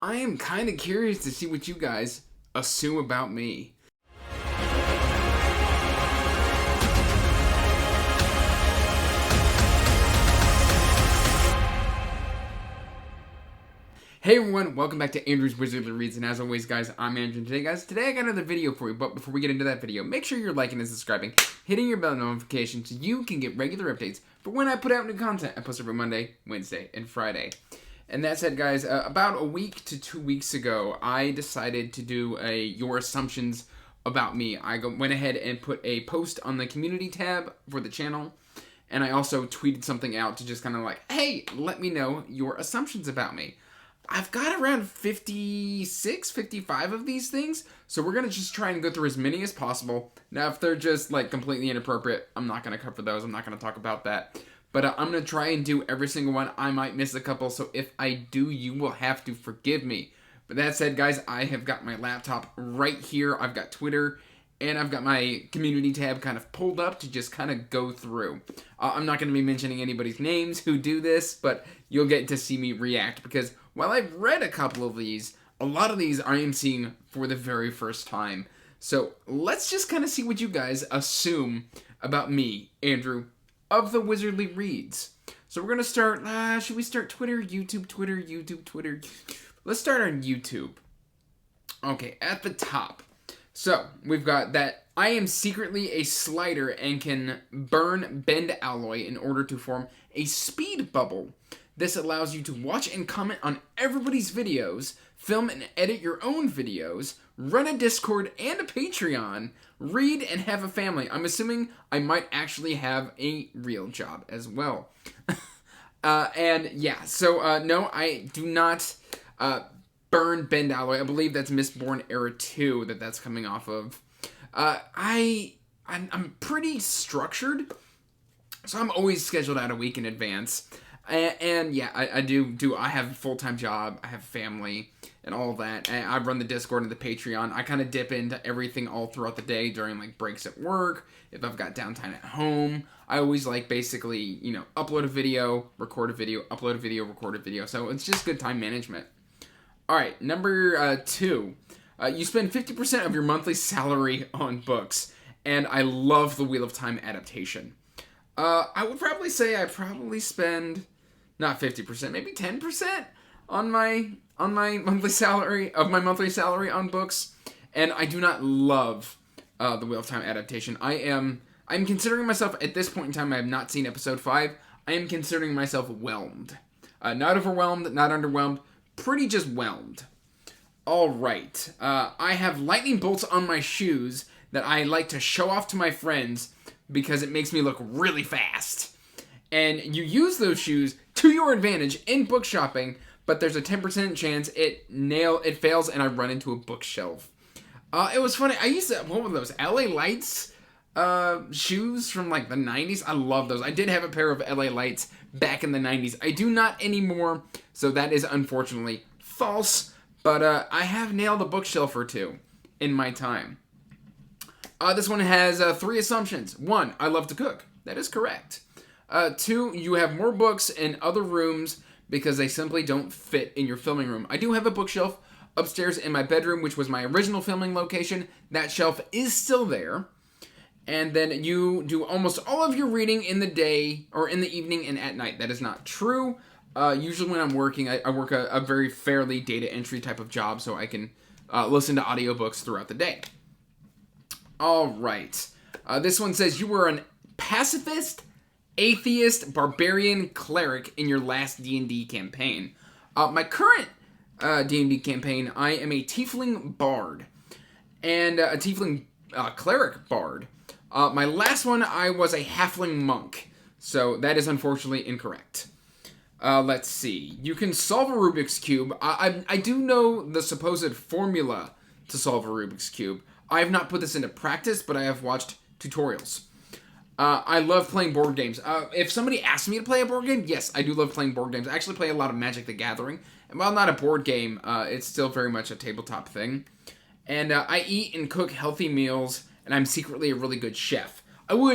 I am kind of curious to see what you guys assume about me. Hey everyone, welcome back to Andrew's Wizardly Reads, and as always guys, I'm Andrew, and today I got another video for you, but before we get into that video, make sure you're liking and subscribing, hitting your bell notification so you can get regular updates for when I put out new content. I post every Monday, Wednesday, and Friday. And that said guys, about a week to 2 weeks ago, I decided to do a Your Assumptions About Me. I went ahead and put a post on the community tab for the channel, and I also tweeted something out to just kind of like, hey, let me know your assumptions about me. I've got around 56, 55 of these things, so we're going to just try and go through as many as possible. Now, if they're just, like, completely inappropriate, I'm not going to cover those. I'm not going to talk about that. But I'm going to try and do every single one. I might miss a couple, so if I do, you will have to forgive me. But that said, guys, I have got my laptop right here. I've got Twitter, and I've got my community tab kind of pulled up to just kind of go through. I'm not going to be mentioning anybody's names who do this, but you'll get to see me react, because while I've read a couple of these, a lot of these I am seeing for the very first time. So let's just kind of see what you guys assume about me, Andrew, of the Wizardly Reads. So we're going to start, should we start Twitter, YouTube, Twitter, YouTube, Twitter? Let's start on YouTube. Okay, at the top. So, we've got that I am secretly a slider and can bend alloy in order to form a speed bubble. This allows you to watch and comment on everybody's videos, film and edit your own videos, run a Discord and a Patreon, read and have a family. I'm assuming I might actually have a real job as well. And yeah, so no, I do not bend alloy. I believe that's Mistborn Era 2 that's coming off of. I'm pretty structured, so I'm always scheduled out a week in advance. And yeah, I have a full-time job, I have family, and all that. And I run the Discord and the Patreon. I kind of dip into everything all throughout the day during, like, breaks at work. If I've got downtime at home, I always, like, basically, you know, upload a video, record a video, upload a video, record a video. So it's just good time management. Alright, number 2. You spend 50% of your monthly salary on books, and I love the Wheel of Time adaptation. I would probably say I probably spend, not 50%, maybe 10% on my monthly salary, on books, and I do not love the Wheel of Time adaptation. I'm considering myself, at this point in time, I have not seen episode 5, I am considering myself whelmed. Not overwhelmed, not underwhelmed, pretty just whelmed. Alright, I have lightning bolts on my shoes that I like to show off to my friends because it makes me look really fast. And you use those shoes to your advantage in book shopping, but there's a 10% chance it fails and I run into a bookshelf. It was funny, I used to, what were those, LA Lights shoes from like the 90s? I love those. I did have a pair of LA Lights back in the 90s. I do not anymore, so that is unfortunately false, but I have nailed a bookshelf or two in my time. This one has 3 assumptions. 1, I love to cook. That is correct. 2, you have more books in other rooms because they simply don't fit in your filming room. I do have a bookshelf upstairs in my bedroom, which was my original filming location. That shelf is still there. And then you do almost all of your reading in the day, or in the evening and at night. That is not true. Usually when I'm working, I work a very fairly data entry type of job, so I can listen to audiobooks throughout the day. Alright. This one says you were an pacifist, atheist, barbarian, cleric in your last D&D campaign. My current D&D campaign, I am a tiefling bard. And a tiefling cleric bard. My last one, I was a halfling monk. So that is unfortunately incorrect. Let's see. You can solve a Rubik's Cube. I do know the supposed formula to solve a Rubik's Cube. I have not put this into practice, but I have watched tutorials. I love playing board games. If somebody asks me to play a board game, yes, I do love playing board games. I actually play a lot of Magic the Gathering. And while not a board game, it's still very much a tabletop thing. And I eat and cook healthy meals, and I'm secretly a really good chef.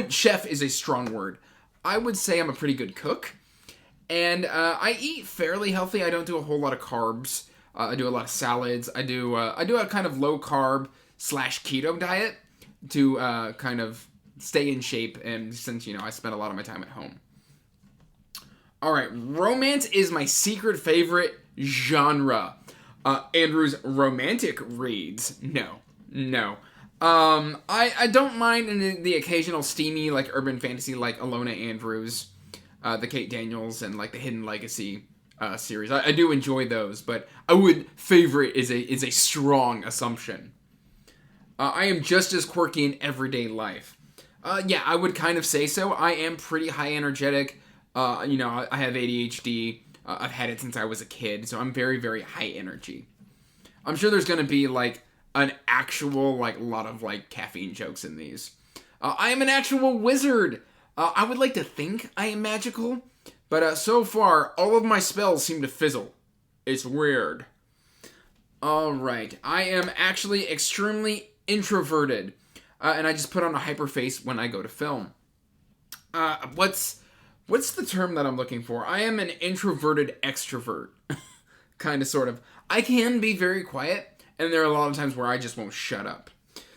Chef is a strong word. I would say I'm a pretty good cook. And I eat fairly healthy. I don't do a whole lot of carbs. I do a lot of salads. I do a kind of low carb / keto diet to kind of stay in shape. And since, I spend a lot of my time at home. All right, romance is my secret favorite genre. Andrew's romantic reads. No. I don't mind in the occasional steamy, like, urban fantasy, like Alona Andrews, the Kate Daniels, and, like, the Hidden Legacy series. I do enjoy those, but I would favorite is a strong assumption. I am just as quirky in everyday life. Yeah, I would kind of say so. I am pretty high energetic. I have ADHD. I've had it since I was a kid, so I'm very, very high energy. I'm sure there's going to be, like, an actual, like, lot of, like, caffeine jokes in these. I am an actual wizard. I would like to think I am magical, but so far, all of my spells seem to fizzle. It's weird. Alright, I am actually extremely introverted, and I just put on a hyper face when I go to film. What's the term that I'm looking for? I am an introverted extrovert. Kind of, sort of. I can be very quiet, and there are a lot of times where I just won't shut up.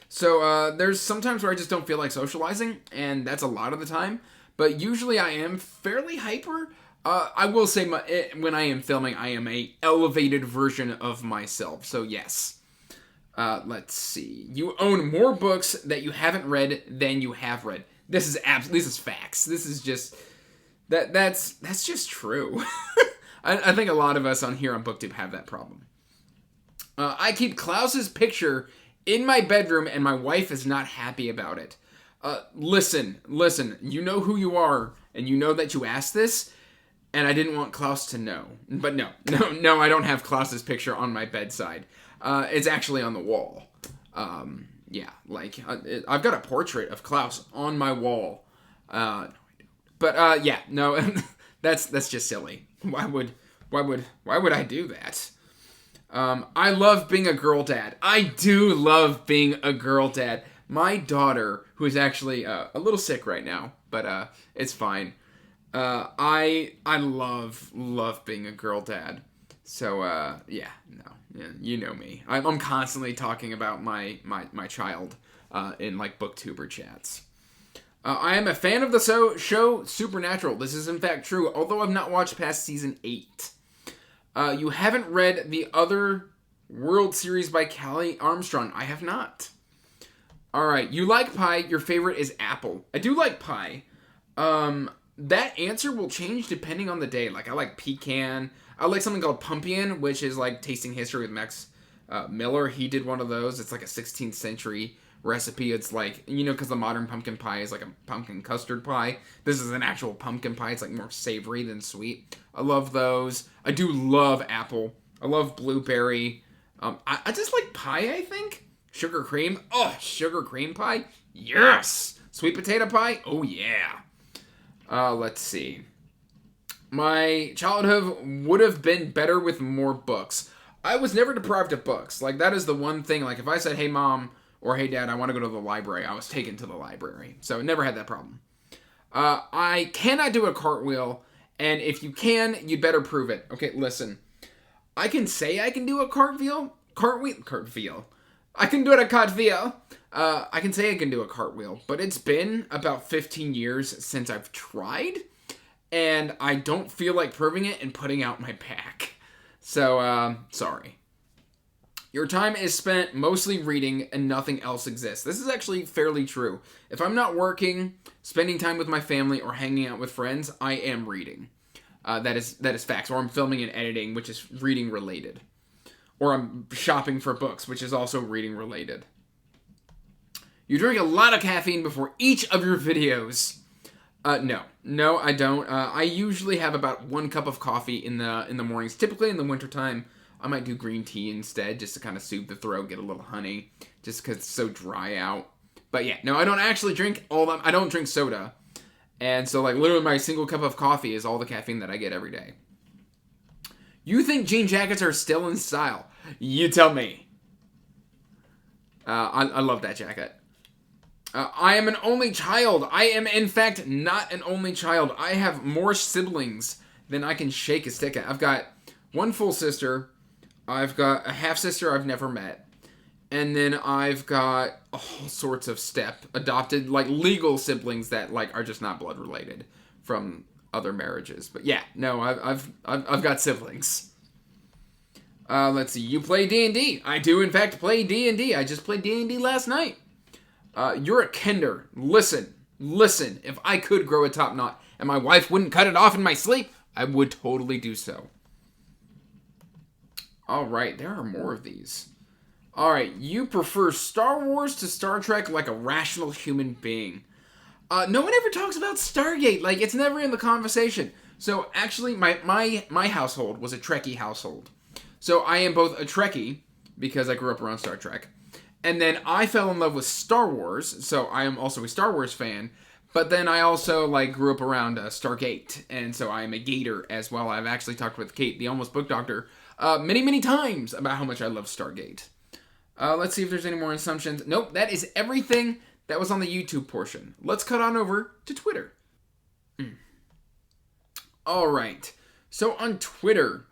So, there's some times where I just don't feel like socializing, and that's a lot of the time. But usually I am fairly hyper. I will say when I am filming, I am a elevated version of myself. So, yes. Let's see. You own more books that you haven't read than you have read. This is facts. This is just... That's just true. I think a lot of us on here on BookTube have that problem. I keep Klaus's picture in my bedroom, and my wife is not happy about it. Listen, you know who you are, and you know that you asked this, and I didn't want Klaus to know. But no, I don't have Klaus's picture on my bedside. It's actually on the wall. Yeah, like, I've got a portrait of Klaus on my wall. But yeah, no, that's just silly. Why would I do that? I love being a girl dad. I do love being a girl dad. My daughter, who is actually a little sick right now, but it's fine. I love being a girl dad. So yeah, you know me. I'm constantly talking about my child in, like, booktuber chats. I am a fan of the show Supernatural. This is in fact true, although I've not watched past season 8. You haven't read the other World Series by Callie Armstrong. I have not. Alright, you like pie. Your favorite is apple. I do like pie. That answer will change depending on the day. Like, I like pecan. I like something called Pumpkin, which is like Tasting History with Max Miller. He did one of those. It's like a 16th century recipe. It's like, because the modern pumpkin pie is like a pumpkin custard pie. This is an actual pumpkin pie. It's like more savory than sweet. I love those. I do love apple. I love blueberry. I just like pie, I think. Sugar cream. Oh, sugar cream pie. Yes. Sweet potato pie. Oh, yeah. Let's see. My childhood would have been better with more books. I was never deprived of books. Like, that is the one thing. Like, if I said, hey, Mom, or hey, Dad, I want to go to the library, I was taken to the library. So, never had that problem. I cannot do a cartwheel, and if you can, you'd better prove it. Okay, listen. I can say I can do a cartwheel. I can do it a cartwheel. I can say I can do a cartwheel, but it's been about 15 years since I've tried, and I don't feel like proving it and putting out my back. So, sorry. Your time is spent mostly reading and nothing else exists. This is actually fairly true. If I'm not working, spending time with my family, or hanging out with friends, I am reading. That is facts. Or I'm filming and editing, which is reading related. Or I'm shopping for books, which is also reading related. You drink a lot of caffeine before each of your videos. No, I don't. I usually have about 1 cup of coffee in the mornings. Typically in the wintertime, I might do green tea instead, just to kind of soothe the throat, get a little honey, just because it's so dry out. But yeah, no, I don't actually drink all that. I don't drink soda. And so, like, literally my single cup of coffee is all the caffeine that I get every day. You think jean jackets are still in style? You tell me. I love that jacket. I am an only child. I am, in fact, not an only child. I have more siblings than I can shake a stick at. I've got 1 full sister, I've got a half-sister I've never met. And then I've got all sorts of adopted, like, legal siblings that, like, are just not blood related from other marriages. But yeah, no, I've got siblings. Let's see. You play D&D. I do, in fact, play D&D. I just played D&D last night. You're a kender. Listen. If I could grow a top knot and my wife wouldn't cut it off in my sleep, I would totally do so. All right, there are more of these. All right, you prefer Star Wars to Star Trek like a rational human being. No one ever talks about Stargate. Like, it's never in the conversation. So, actually, my household was a Trekkie household. So, I am both a Trekkie, because I grew up around Star Trek, and then I fell in love with Star Wars, so I am also a Star Wars fan, but then I also, like, grew up around Stargate, and so I am a Gator as well. I've actually talked with Kate, the Almost Book Doctor, many, many times about how much I love Stargate. Let's see if there's any more assumptions. Nope, that is everything that was on the YouTube portion. Let's cut on over to Twitter. All right. So on Twitter,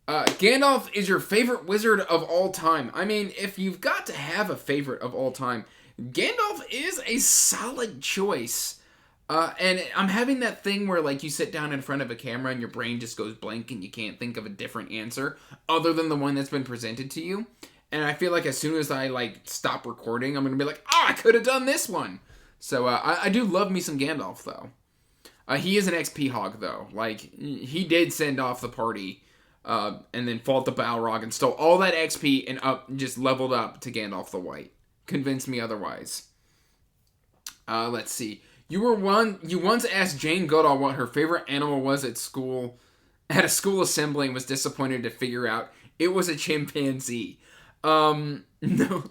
Gandalf is your favorite wizard of all time. I mean, if you've got to have a favorite of all time, Gandalf is a solid choice. And I'm having that thing where, like, you sit down in front of a camera and your brain just goes blank and you can't think of a different answer other than the one that's been presented to you. And I feel like as soon as I, like, stop recording, I'm going to be like, I could have done this one. So, I do love me some Gandalf, though. He is an XP hog, though. Like, he did send off the party, and then fought the Balrog and stole all that XP and just leveled up to Gandalf the White. Convinced me otherwise. Let's see. You once asked Jane Goodall what her favorite animal was at a school assembly, and was disappointed to figure out it was a chimpanzee. No,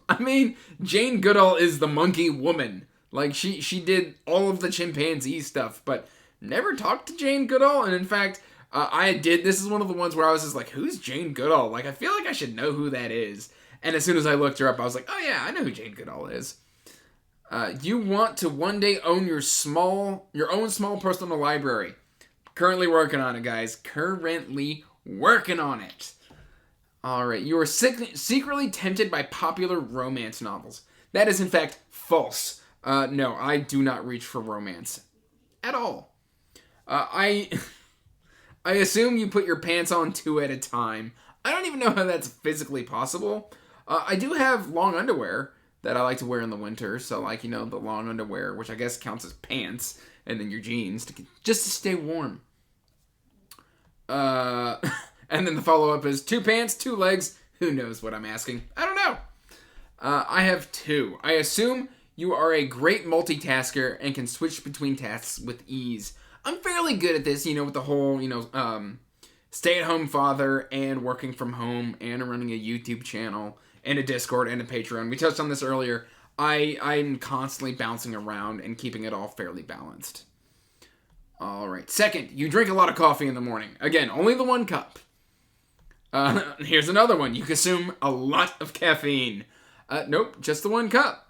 I mean, Jane Goodall is the monkey woman. Like, she did all of the chimpanzee stuff, but never talked to Jane Goodall. And in fact, this is one of the ones where I was just like, who's Jane Goodall? Like, I feel like I should know who that is. And as soon as I looked her up, I was like, oh yeah, I know who Jane Goodall is. You want to one day own your own small personal library. Currently working on it, guys. Currently working on it. Alright, you are secretly tempted by popular romance novels. That is, in fact, false. No, I do not reach for romance. At all. I assume you put your pants on 2 at a time. I don't even know how that's physically possible. I do have long underwear that I like to wear in the winter. So, like, you know, the long underwear, which I guess counts as pants. And then your jeans, just to stay warm. And then the follow-up is 2 pants, 2 legs. Who knows what I'm asking? I don't know. I have 2. I assume you are a great multitasker and can switch between tasks with ease. I'm fairly good at this, you know, with the whole, stay-at-home father and working from home and running a YouTube channel and a Discord and a Patreon. We touched on this earlier. I'm constantly bouncing around and keeping it all fairly balanced. All right. Second, you drink a lot of coffee in the morning. Again, only the 1 cup. Here's another one. You consume a lot of caffeine. Nope, just the 1 cup.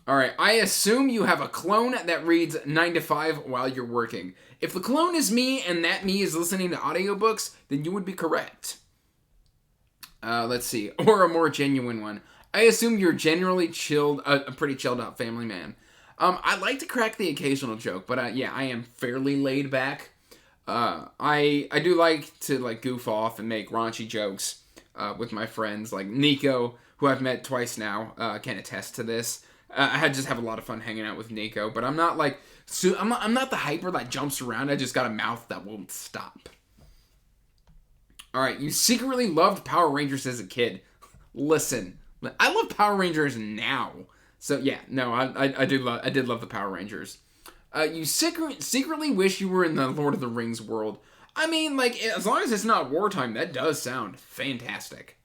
Alright, I assume you have a clone that reads 9 to 5 while you're working. If the clone is me and that me is listening to audiobooks, then you would be correct. Let's see. Or a more genuine one. I assume you're generally chilled, a pretty chilled out family man. I like to crack the occasional joke, but yeah, I am fairly laid back. I do like to, like, goof off and make raunchy jokes with my friends. Like Nico, who I've met twice now, can attest to this. I just have a lot of fun hanging out with Nico, but I'm not like I'm not the hyper that jumps around. I just got a mouth that won't stop. All right, you secretly loved Power Rangers as a kid. Listen, I love Power Rangers now. So yeah, no, I did love the Power Rangers. You secretly wish you were in the Lord of the Rings world. I mean, like, as long as it's not wartime, that does sound fantastic.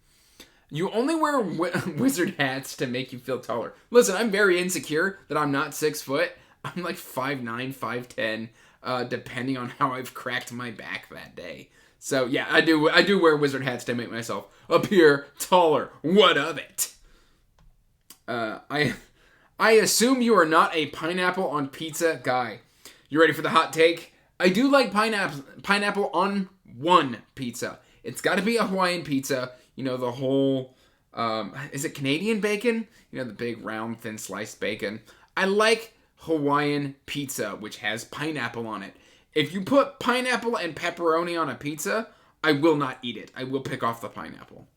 You only wear wizard hats to make you feel taller. Listen, I'm very insecure that I'm not 6 foot. I'm like 5'9", 5'10", depending on how I've cracked my back that day. So yeah, I do wear wizard hats to make myself appear taller. What of it? I assume you are not a pineapple on pizza guy. You ready for the hot take? I do like pineapple on one pizza. It's got to be a Hawaiian pizza. You know, the whole, is it Canadian bacon? You know, the big round thin sliced bacon. I like Hawaiian pizza, which has pineapple on it. If you put pineapple and pepperoni on a pizza, I will not eat it. I will pick off the pineapple.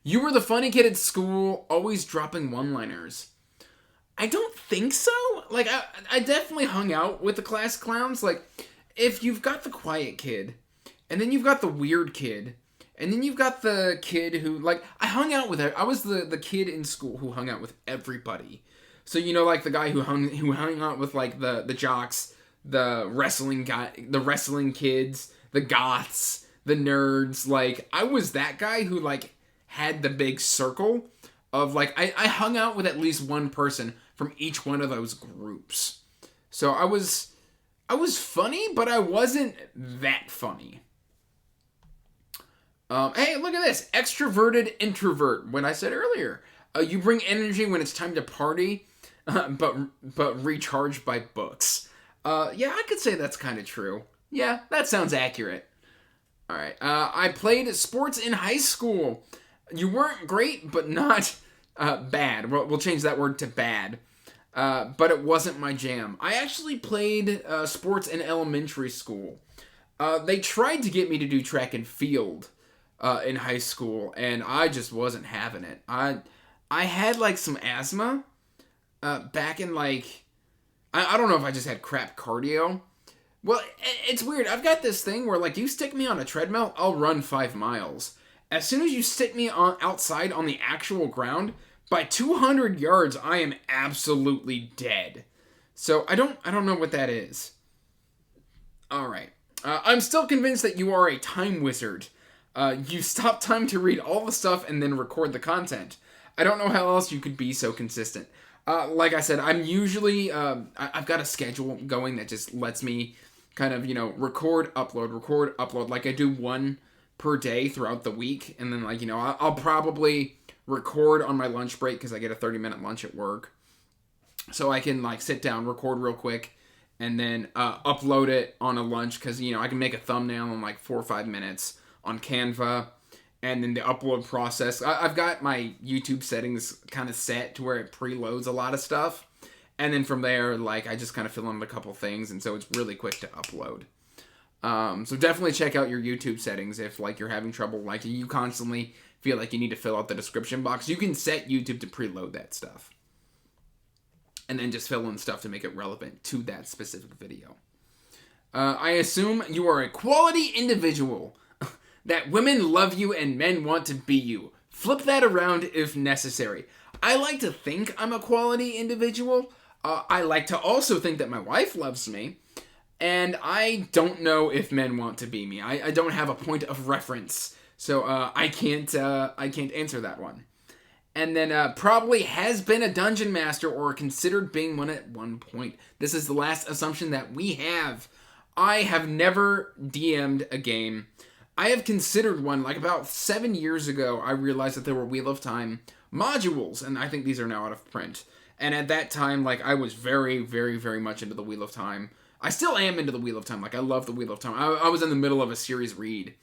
You were the funny kid at school, always dropping one-liners. I don't think so. Like, I definitely hung out with the class clowns. Like, if you've got the quiet kid, and then you've got the weird kid, and then you've got the kid who, like, I hung out with her. I was the kid in school who hung out with everybody. So, you know, like the guy who hung out with, like, the jocks, the wrestling kids, the goths, the nerds. Like, I was that guy who, like, had the big circle of, like, I hung out with at least one person from each one of those groups. So I was funny, but I wasn't that funny. Hey, look at this. Extroverted introvert. When I said earlier, you bring energy when it's time to party, but recharge by books. Yeah, I could say that's kind of true. Yeah, that sounds accurate. All right. I played sports in high school. You weren't great, but not bad. We'll change that word to bad. But it wasn't my jam. I actually played sports in elementary school. They tried to get me to do track and field in high school, and I just wasn't having it. I had, like, some asthma back in, like, I don't know if I just had crap cardio. Well, it's weird. I've got this thing where, like, you stick me on a treadmill, I'll run 5 miles. As soon as you stick me outside on the actual ground, by 200 yards, I am absolutely dead. So I don't know what that is. All right. I'm still convinced that you are a time wizard. You stop time to read all the stuff and then record the content. I don't know how else you could be so consistent. Like I said, I'm usually, I've got a schedule going that just lets me kind of, you know, record, upload. Like I do one per day throughout the week. And then, like, you know, I'll probably record on my lunch break because I get a 30-minute lunch at work. So I can, like, sit down, record real quick, and then upload it on a lunch because, you know, I can make a thumbnail in, like, 4 or 5 minutes on Canva. And then the upload process, I've got my YouTube settings kind of set to where it preloads a lot of stuff. And then from there, like, I just kind of fill in a couple things, and so it's really quick to upload. So definitely check out your YouTube settings if, like, you're having trouble, like, you constantly feel like you need to fill out the description box. You can set YouTube to preload that stuff. And then just fill in stuff to make it relevant to that specific video. I assume you are a quality individual. That women love you and men want to be you. Flip that around if necessary. I like to think I'm a quality individual. I like to also think that my wife loves me. And I don't know if men want to be me. I don't have a point of reference. So I can't answer that one. And then probably has been a dungeon master or considered being one at one point. This is the last assumption that we have. I have never DM'd a game. I have considered one, like about 7 years ago, I realized that there were Wheel of Time modules, and I think these are now out of print. And at that time, like, I was very, very, very much into the Wheel of Time. I still am into the Wheel of Time. Like, I love the Wheel of Time. I was in the middle of a series read,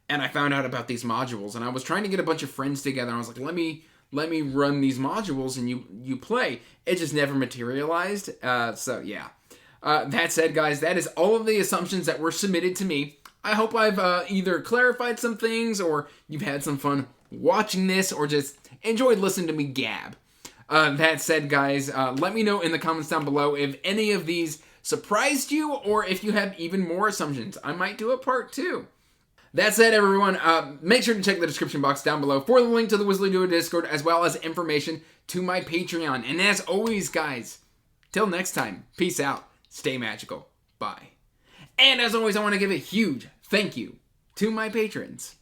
and I found out about these modules, and I was trying to get a bunch of friends together, and I was like, let me run these modules, and you play. It just never materialized, so yeah. That said, guys, that is all of the assumptions that were submitted to me. I hope I've either clarified some things, or you've had some fun watching this, or just enjoyed listening to me gab. That said, guys, let me know in the comments down below if any of these surprised you, or if you have even more assumptions. I might do a part 2. That said, everyone, make sure to check the description box down below for the link to the Whistly Duo Discord, as well as information to my Patreon. And as always, guys, till next time, peace out, stay magical, bye. And as always, I want to give a huge thank you to my patrons.